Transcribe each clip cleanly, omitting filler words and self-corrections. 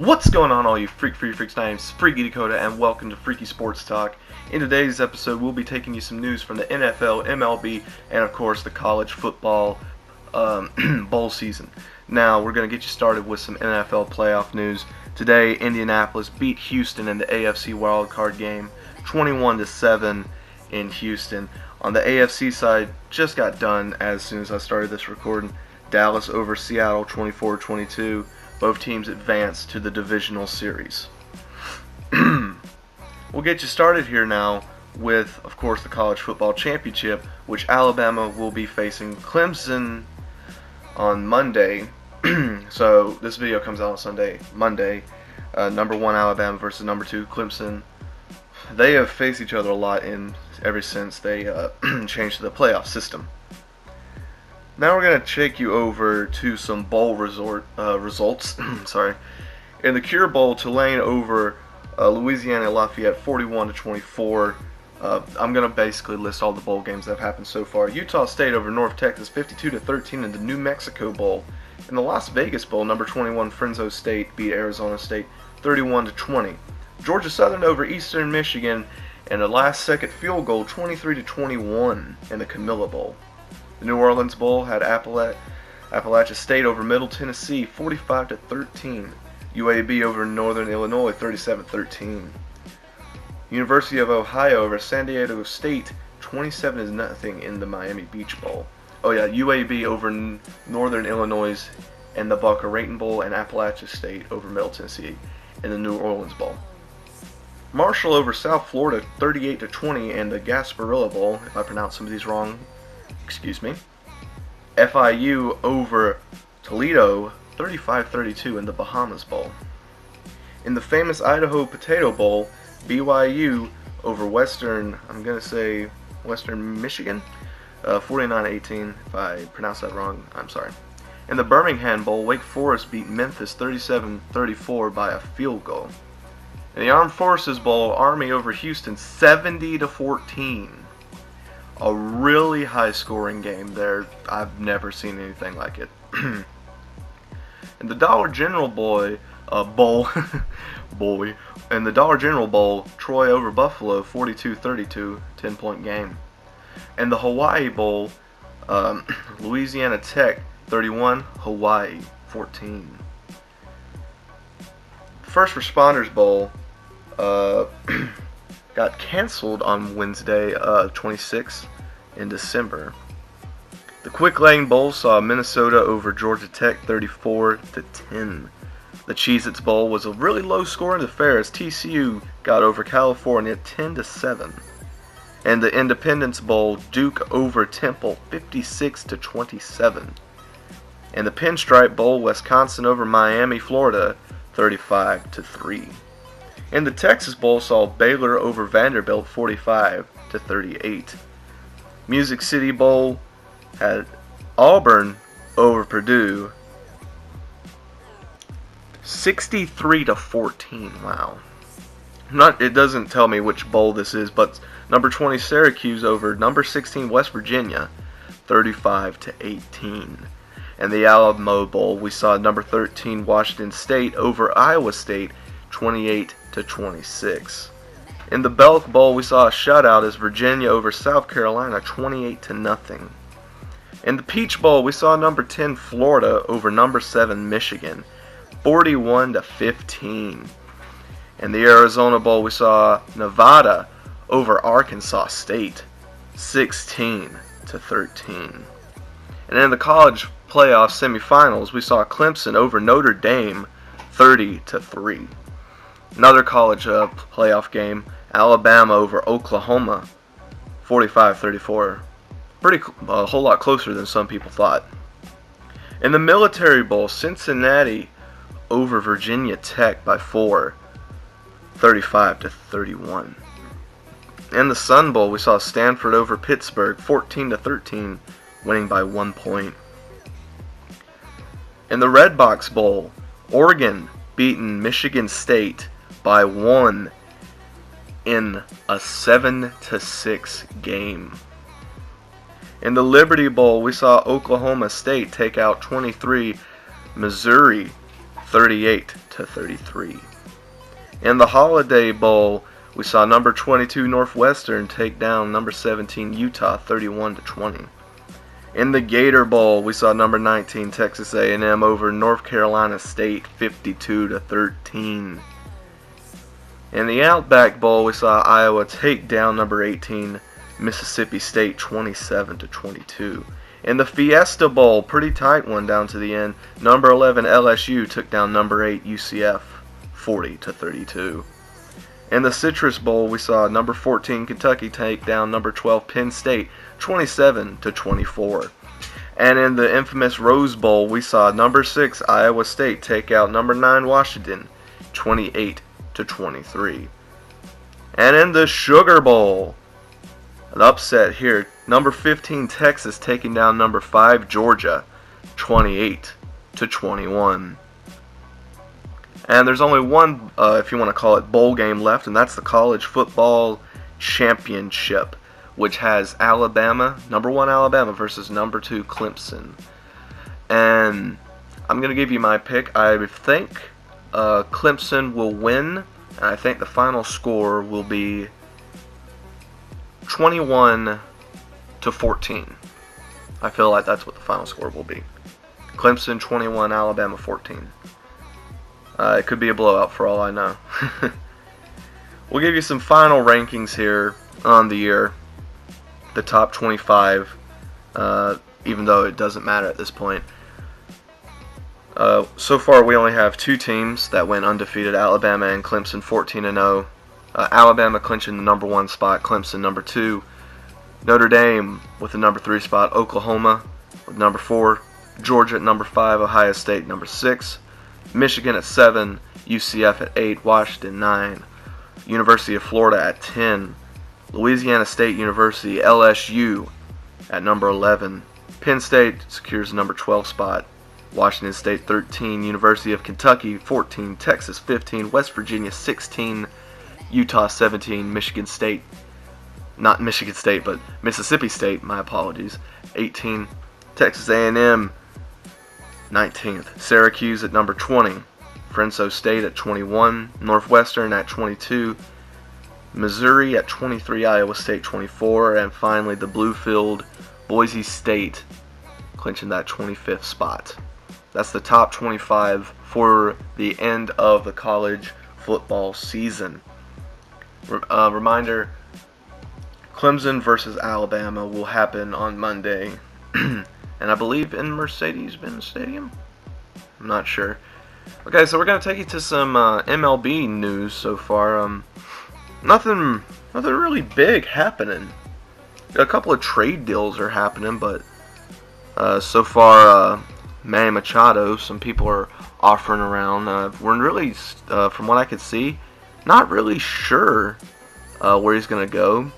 What's going on, all you freaks? My name's Freaky Dakota, and welcome to Freaky Sports Talk. In today's episode, we'll be taking you some news from the NFL, MLB, and of course the college football bowl season. Now, we're going to get you started with some NFL playoff news. Today, Indianapolis beat Houston in the AFC wildcard game, 21-7 in Houston. On the AFC side, just got done as soon as I started this recording. Dallas over Seattle, 24-22. Both teams advanced to the divisional series. We'll get you started here now with, of course, the college football championship, which Alabama will be facing Clemson on Monday. So this video comes out on Monday. Number 1 Alabama versus number 2 Clemson. They have faced each other a lot ever since they changed to the playoff system. Now we're going to take you over to some bowl results. Sorry. In the Cure Bowl, Tulane over Louisiana Lafayette 41-24. I'm going to basically list all the bowl games that have happened so far. Utah State over North Texas 52-13 in the New Mexico Bowl. In the Las Vegas Bowl, number 21 Fresno State beat Arizona State 31-20. Georgia Southern over Eastern Michigan and a last-second field goal 23-21 in the Camilla Bowl. The New Orleans Bowl had Appalachia State over Middle Tennessee 45-13. UAB over Northern Illinois 37-13. University of Ohio over San Diego State 27-0 in the Miami Beach Bowl. Oh yeah, UAB over Northern Illinois in the Boca Raton Bowl, and Appalachia State over Middle Tennessee in the New Orleans Bowl. Marshall over South Florida 38-20 in the Gasparilla Bowl. If I pronounce some of these wrong, excuse me. FIU over Toledo 35-32 in the Bahamas Bowl. In the famous Idaho Potato Bowl, BYU over Western Michigan 49-18. If I pronounce that wrong, I'm sorry. In the Birmingham Bowl, Wake Forest beat Memphis 37-34 by a field goal. In the Armed Forces Bowl, Army over Houston 70-14. A really high-scoring game there. I've never seen anything like it. In the Dollar General Bowl, in the Dollar General Bowl, Troy over Buffalo 42-32, 10-point game. In the Hawaii Bowl, Louisiana Tech 31, Hawaii 14. First Responders Bowl got canceled on Wednesday, 26th in December. The Quick Lane Bowl saw Minnesota over Georgia Tech 34-10. The Cheez-Its Bowl was a really low-scoring affair as TCU got over California 10-7. And the Independence Bowl, Duke over Temple 56-27. And the Pinstripe Bowl, Wisconsin over Miami, Florida 35-3. And the Texas Bowl saw Baylor over Vanderbilt 45-38. Music City Bowl had Auburn over Purdue 63-14. Wow. It doesn't tell me which bowl this is, but number 20 Syracuse over number 16 West Virginia 35-18. And the Alamo Bowl, we saw number 13 Washington State over Iowa State 28-26. In the Belk Bowl, we saw a shutout as Virginia over South Carolina 28-0. In the Peach Bowl, we saw number 10 Florida over number 7 Michigan 41-15. In the Arizona Bowl, we saw Nevada over Arkansas State 16-13. And in the college playoff semifinals, we saw Clemson over Notre Dame 30-3. Another college playoff game, Alabama over Oklahoma 45-34. A whole lot closer than some people thought. In the Military Bowl, Cincinnati over Virginia Tech by 4, 35-31. In the Sun Bowl, we saw Stanford over Pittsburgh 14-13, winning by 1 point. In the Red Box Bowl, Oregon beaten Michigan State by 1 in a 7-6 game. In the Liberty Bowl, we saw Oklahoma State take out 23 Missouri 38-33. In the Holiday Bowl, we saw number 22 Northwestern take down number 17 Utah 31-20. In the Gator Bowl, we saw number 19 Texas A&M over North Carolina State 52-13. In the Outback Bowl, we saw Iowa take down number 18 Mississippi State 27-22. In the Fiesta Bowl, pretty tight one down to the end, number 11 LSU took down number 8 UCF 40-32. In the Citrus Bowl, we saw number 14 Kentucky take down number 12 Penn State 27-24. And in the infamous Rose Bowl, we saw number 6 Iowa State take out number 9 Washington 28-23. And in the Sugar Bowl, an upset here, number 15 Texas taking down number 5 Georgia 28-21. And there's only one, if you want to call it, bowl game left, and that's the College Football Championship, which has Alabama, number 1 Alabama versus number 2 Clemson. And I'm going to give you my pick. I think Clemson will win, and I think the final score will be 21-14. I feel like that's what the final score will be. Clemson 21, Alabama 14. It could be a blowout for all I know. We'll give you some final rankings here on the year. The top 25, even though it doesn't matter at this point. So far we only have 2 teams that went undefeated, Alabama and Clemson 14-0. Alabama clinching the number 1 spot, Clemson number 2. Notre Dame with the number 3 spot, Oklahoma with number 4. Georgia at number 5, Ohio State number 6. Michigan at 7, UCF at 8, Washington 9, University of Florida at 10, Louisiana State University, LSU at number 11, Penn State secures the number 12 spot, Washington State 13, University of Kentucky 14, Texas 15, West Virginia 16, Utah 17, Michigan State, not Michigan State, but Mississippi State, my apologies, 18, Texas A&M 19th, Syracuse at number 20, Fresno State at 21, Northwestern at 22, Missouri at 23, Iowa State 24, and finally the blue-filled Boise State clinching that 25th spot. That's the top 25 for the end of the college football season. Reminder, Clemson versus Alabama will happen on Monday. And I believe in Mercedes-Benz Stadium? I'm not sure. Okay, so we're going to take you to some MLB news so far. Nothing really big happening. A couple of trade deals are happening, but so far, Manny Machado, some people are offering around. We're really, from what I could see, not really sure where he's going to go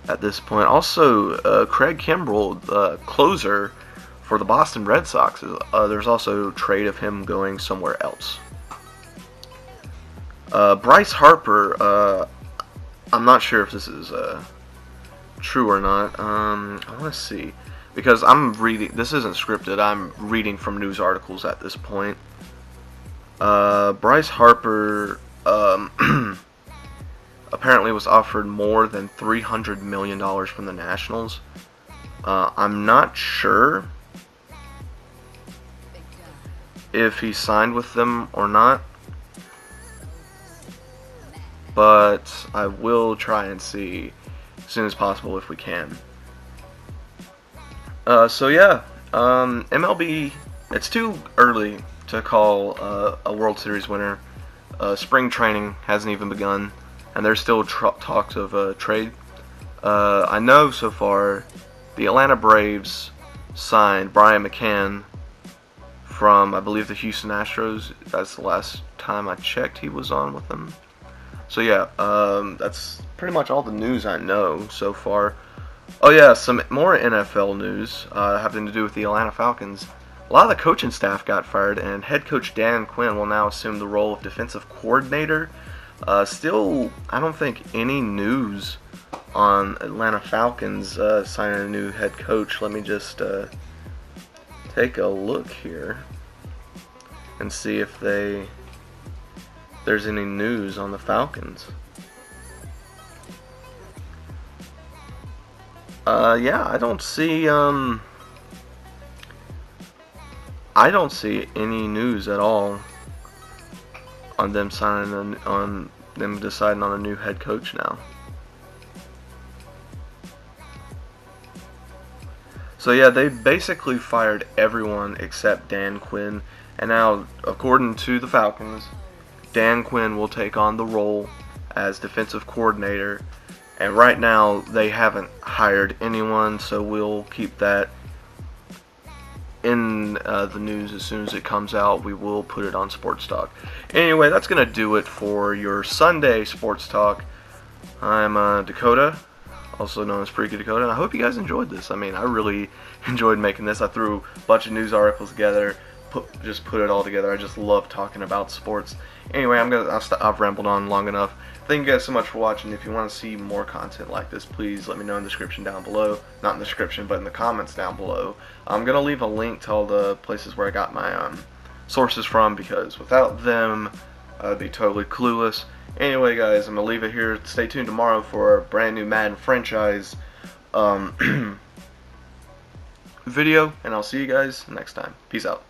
at this point. Also, Craig Kimbrell, closer for the Boston Red Sox, there's also trade of him going somewhere else. Bryce Harper, I'm not sure if this is true or not. I want to see, because I'm reading, this isn't scripted, I'm reading from news articles at this point. Bryce Harper apparently was offered more than $300 million from the Nationals. I'm not sure if he signed with them or not, but I will try and see as soon as possible if we can. So yeah, MLB, it's too early to call a World Series winner. Spring training hasn't even begun, and there's still talks of trade. I know so far the Atlanta Braves signed Brian McCann from, I believe, the Houston Astros. That's the last time I checked he was on with them. So yeah, that's pretty much all the news I know so far. Oh yeah, some more NFL news having to do with the Atlanta Falcons. A lot of the coaching staff got fired, and head coach Dan Quinn will now assume the role of defensive coordinator. Still, I don't think any news on Atlanta Falcons signing a new head coach. Let me just take a look here. and see if there's any news on the Falcons. Yeah, I don't see any news at all on them deciding on a new head coach now. So yeah, they basically fired everyone except Dan Quinn, and now, according to the Falcons, Dan Quinn will take on the role as defensive coordinator. And right now, they haven't hired anyone, so we'll keep that in the news as soon as it comes out. We will put it on Sports Talk. Anyway, that's going to do it for your Sunday Sports Talk. I'm Dakota, also known as Freaky Dakota, and I hope you guys enjoyed this. I mean, I really enjoyed making this. I threw a bunch of news articles together, just put it all together. I just love talking about sports. Anyway, I've rambled on long enough. Thank you guys so much for watching. If you want to see more content like this, please let me know in the description down below. Not in the description, but in the comments down below. I'm going to leave a link to all the places where I got my sources from, because without them, I'd be totally clueless. Anyway, guys, I'm going to leave it here. Stay tuned tomorrow for a brand new Madden franchise video, and I'll see you guys next time. Peace out.